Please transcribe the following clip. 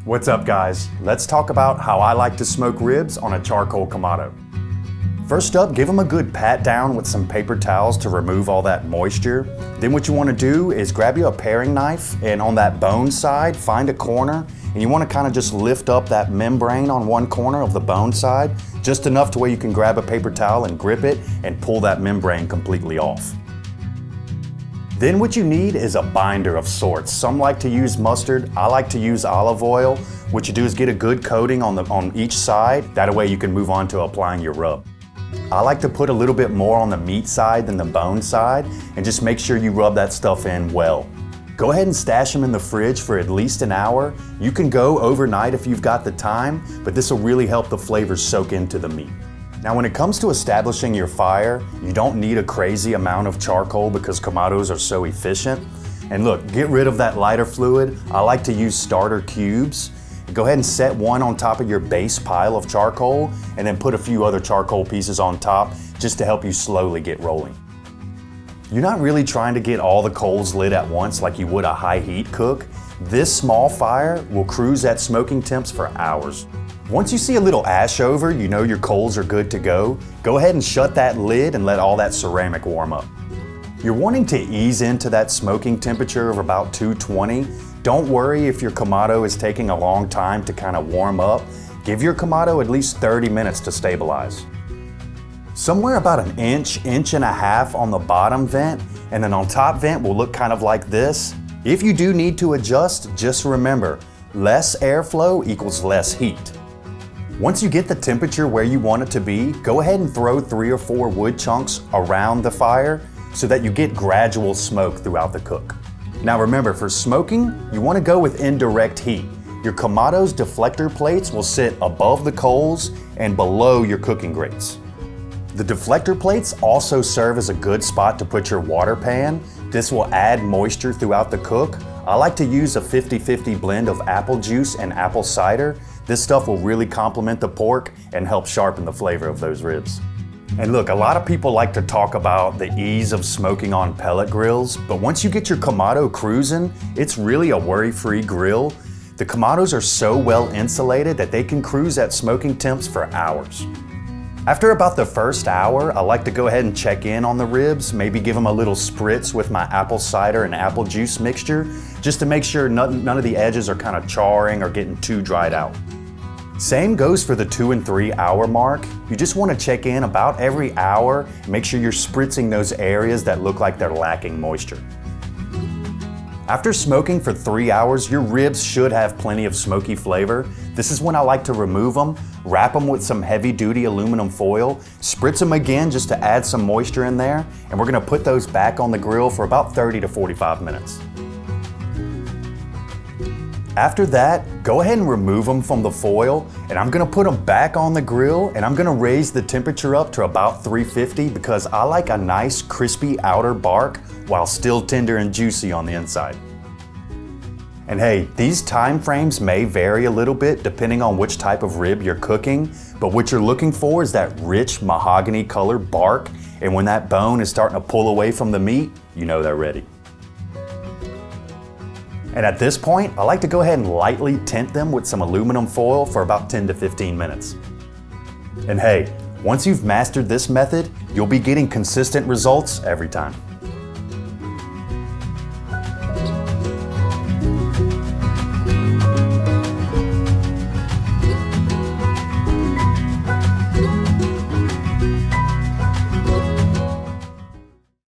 What's up guys? Let's talk about how I like to smoke ribs on a charcoal Kamado. First up, give them a good pat down with some paper towels to remove all that moisture. Then what you want to do is grab you a paring knife and on that bone side, find a corner and you want to kind of just lift up that membrane on one corner of the bone side, just enough to where you can grab a paper towel and grip it and pull that membrane completely off. Then what you need is a binder of sorts. Some like to use mustard, I like to use olive oil. What you do is get a good coating on each side, that way you can move on to applying your rub. I like to put a little bit more on the meat side than the bone side and just make sure you rub that stuff in well. Go ahead and stash them in the fridge for at least an hour. You can go overnight if you've got the time, but this will really help the flavors soak into the meat. Now when it comes to establishing your fire, you don't need a crazy amount of charcoal because Kamados are so efficient. And look, get rid of that lighter fluid. I like to use starter cubes. Go ahead and set one on top of your base pile of charcoal and then put a few other charcoal pieces on top just to help you slowly get rolling. You're not really trying to get all the coals lit at once like you would a high heat cook. This small fire will cruise at smoking temps for hours. Once you see a little ash over, you know your coals are good to go. Go ahead and shut that lid and let all that ceramic warm up. You're wanting to ease into that smoking temperature of about 220. Don't worry if your Kamado is taking a long time to kind of warm up. Give your Kamado at least 30 minutes to stabilize. Somewhere about an inch and a half on the bottom vent, and then on top vent will look kind of like this. If you do need to adjust, just remember, less airflow equals less heat. Once you get the temperature where you want it to be, go ahead and throw 3 or 4 wood chunks around the fire so that you get gradual smoke throughout the cook. Now remember, for smoking, you want to go with indirect heat. Your Kamado's deflector plates will sit above the coals and below your cooking grates. The deflector plates also serve as a good spot to put your water pan. This will add moisture throughout the cook. I like to use a 50-50 blend of apple juice and apple cider. This stuff will really complement the pork and help sharpen the flavor of those ribs. And look, a lot of people like to talk about the ease of smoking on pellet grills, but once you get your Kamado cruising, it's really a worry-free grill. The Kamados are so well insulated that they can cruise at smoking temps for hours. After about the first hour, I like to go ahead and check in on the ribs, maybe give them a little spritz with my apple cider and apple juice mixture, just to make sure none of the edges are kind of charring or getting too dried out. Same goes for the 2 and 3 hour mark. You just want to check in about every hour and make sure you're spritzing those areas that look like they're lacking moisture. After smoking for 3 hours, your ribs should have plenty of smoky flavor. This is when I like to remove them, wrap them with some heavy-duty aluminum foil, spritz them again just to add some moisture in there, and we're going to put those back on the grill for about 30 to 45 minutes. After that, go ahead and remove them from the foil, and I'm going to put them back on the grill, and I'm going to raise the temperature up to about 350 because I like a nice crispy outer bark while still tender and juicy on the inside. And hey, these time frames may vary a little bit depending on which type of rib you're cooking, but what you're looking for is that rich mahogany color bark, and when that bone is starting to pull away from the meat, you know they're ready. And at this point, I like to go ahead and lightly tint them with some aluminum foil for about 10 to 15 minutes. And hey, once you've mastered this method, you'll be getting consistent results every time.